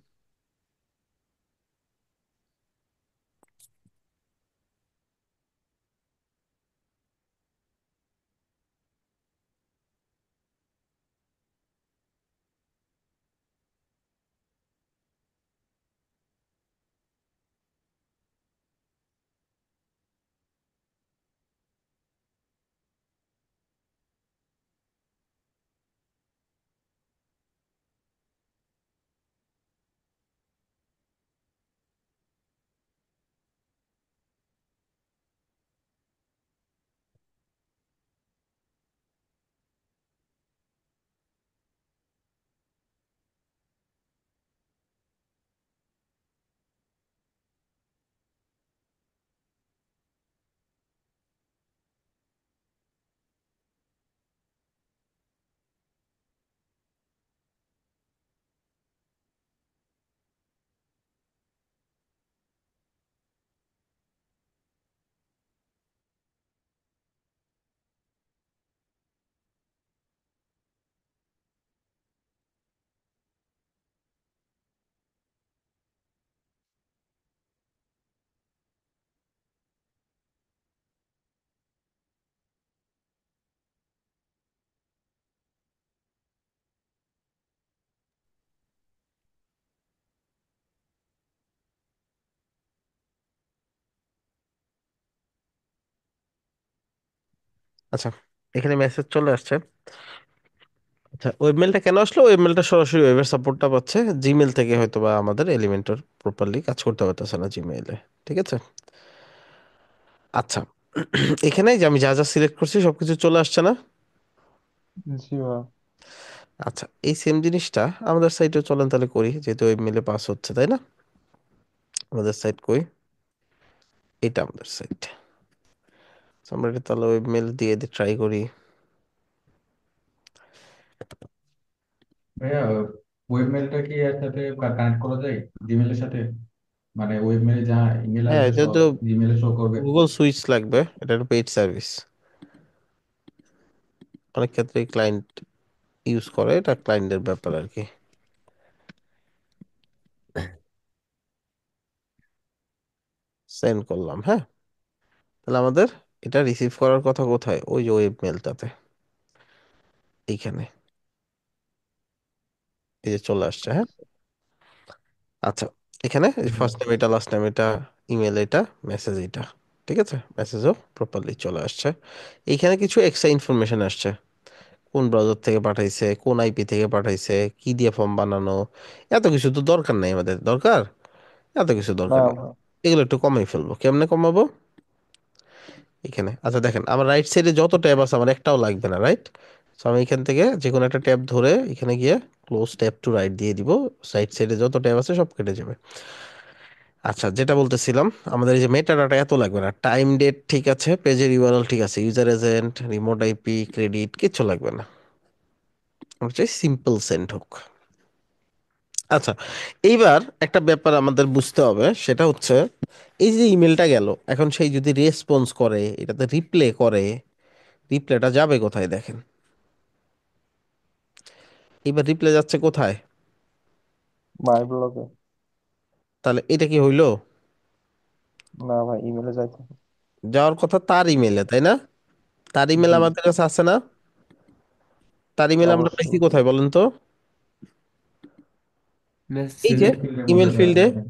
আচ্ছা, এখানে মেসেজ চলে আসছে। আচ্ছা, ওয়েব মেলটা কেন আসলো? ওয়েব মেলটা সরাসরি ওয়েবের সাপোর্টটা পাচ্ছে, জিমেল থেকে হয়তো বা আমাদের এলিমেন্টর প্রপারলি কাজ করতে পারতেছে না জিমেইলে। ঠিক আছে। আচ্ছা, এখানে যে আমি যা যা সিলেক্ট করছি সবকিছু চলে আসছে না? জি ভাই। আচ্ছা, এই সেম জিনিসটা আমাদের সাইটে চলেন তাহলে করি, যেহেতু ওয়েব মেলে পাস হচ্ছে, তাই না? আমাদের সাইট কই? এটা আমাদের সাইট। আমরা এটা তাহলে ওয়েব মেল দিয়ে ট্রাই করি। ভাইয়া, ওয়েব মেলটা কি এর সাথে কানেক্ট করা যায় জিমেলের সাথে? মানে ওয়েব মেলে যা ইমেল হ্যাঁ, আসবে এটা সব তো জিমেলে শো করবে? গুগল সুইচ লাগবে, এটা একটা পেইড সার্ভিস। অনেক ক্ষেত্রে ক্লায়েন্ট ইউজ করে, এটা ক্লায়েন্টের ব্যাপার আর কি। সেন্ড করলাম, হ্যাঁ। তাহলে আমাদের এটা রিসিভ করার কথা কোথায়? ওই যে ওয়েব মেলটাতে, এইখানে এই যে চলে আসছে, হ্যাঁ। আচ্ছা, এখানে ফার্স্ট নেম এটা, লাস্ট নেম এটা, ইমেল এটা, মেসেজ এটা। ঠিক আছে, মেসেজও প্রপারলি চলে আসছে। এইখানে কিছু এক্সট্রা ইনফরমেশন আসছে, কোন ব্রাউজার থেকে পাঠাইছে, কোন আইপি থেকে পাঠাইছে, কি দিয়ে ফর্ম বানানো। এত কিছু তো দরকার নাই আমাদের, দরকার এত কিছু না দরকার নেই। ভাই। এগুলো একটু কমাই ফেলবো। কেমনে কমাবো? এখানে আচ্ছা দেখেন, আমার রাইট সাইডে যত ট্যাব আছে আমার একটাও লাগবে না, রাইট? তো আমি এখান থেকে যে কোনো একটা ট্যাব ধরে এখানে গিয়ে ক্লোজ ট্যাব টু রাইট দিয়ে দিব, রাইট সাইডে যত ট্যাব আছে সব কেটে যাবে। আচ্ছা, যেটা বলতেছিলাম, আমাদের এই যে মেটা ডাটা এত লাগবে না, টাইম ডেট ঠিক আছে, পেজের ইউআরএল ঠিক আছে, user agent, remote IP, credit, কিচ্ছু লাগবে না। আমরা চাই সিম্পল সেন্ড হোক। আচ্ছা, এইবার একটা ব্যাপার আমাদের বুঝতে হবে, সেটা হচ্ছে এই যে ইমেলটা গেল, এখন সেই যদি রেসপন্স করে, এটাতে রিপ্লে করে, রিপ্লেটা যাবে কোথায় দেখেন। এবার রিপ্লে যাচ্ছে কোথায়? ভাই ব্লগে। তাহলে এটা কি হইলো? না ভাই, ইমেলে যাইতে হবে। যাওয়ার কথা তার ইমেলে, তাই না? তার ইমেল জি। আমাদের কাছে আছে না? তার ইমেল আমরা পাইছি অবশ্যই। কোথায় বলেন তো? এই যে মেসেঞ্জার। ইমেল ফিল্ডের ইমেল মধ্যে দেওয়া ফিল্ডে। থাকে।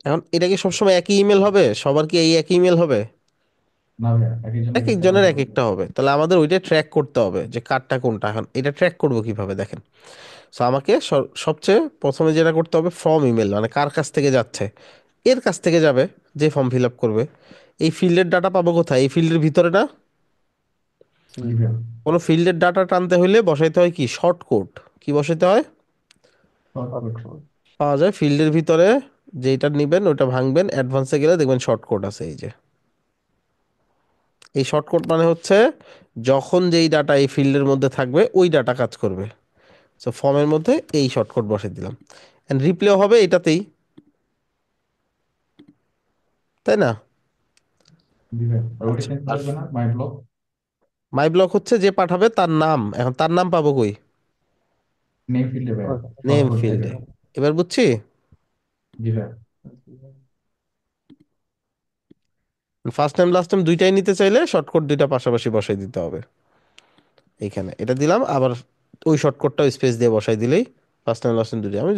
এখন এটা কি সবসময় একই ইমেল হবে? সবার কি এই একই ইমেল হবে? না ভাইয়া, এক একজন এক এক একটা একজনের নাম্বার এক বলবে। একটা হবে, তাহলে আমাদের ওইটা ট্র্যাক করতে হবে যে কারটা কোনটা। এখন এটা ট্র্যাক করবো কিভাবে দেখেন। সো আমাকে সবচেয়ে প্রথমে যেটা করতে হবে, ফর্ম ইমেল মানে কার কাছ থেকে যাচ্ছে, এর কাছ থেকে যাবে যে ফর্ম ফিল আপ করবে। এই ফিল্ডের ডাটা পাবো কোথায়? এই ফিল্ডের ভিতরে না? সি। জি ভাইয়া। কোনো ফিল্ডের ডাটা টানতে হলে বসাইতে হয় কি শর্ট কোড। কি বসাইতে হয়? শর্টকাট। শর্টকাট। পাওয়া যায় ফিল্ডের ভিতরে, যেটা নিবেন ওটা ভাঙবেন, অ্যাডভান্সে গেলে দেখবেন শর্ট কোড আছে এই যে। এই শর্ট কোড মানে হচ্ছে যখন যেই ডাটা এই ফিল্ডের মধ্যে থাকবে ওই ডাটা কাজ করবে। সো ফর্মের মধ্যে এই শর্ট কোড বসাই দিলাম, এন্ড রিপ্লেও হবে এটাতেই, তাই না? জি ভাইয়া, আর ওইটা আচ্ছা, চেঞ্জ করা আর যাবে না, মাই ব্লক। মাই ব্লক হচ্ছে যে পাঠাবে তার নাম, এখন তার নাম পাবো কই? নেম ফিল্ডে ভাইয়া, নেম শর্টকাট থেকে। ফিল্ডে। এবার বুঝছি। জি ভাইয়া। ফার্স্ট নেম লাস্ট নেম দুইটাই নিতে চাইলে শর্টকাট দুইটা পাশাপাশি বসাই দিতে হবে। এইখানে এটা দিলাম, আবার ওই শর্টকাটটা স্পেস দিয়ে বসাই দিলেই ফার্স্ট নেম লাস্ট নেম দুইটা। আমি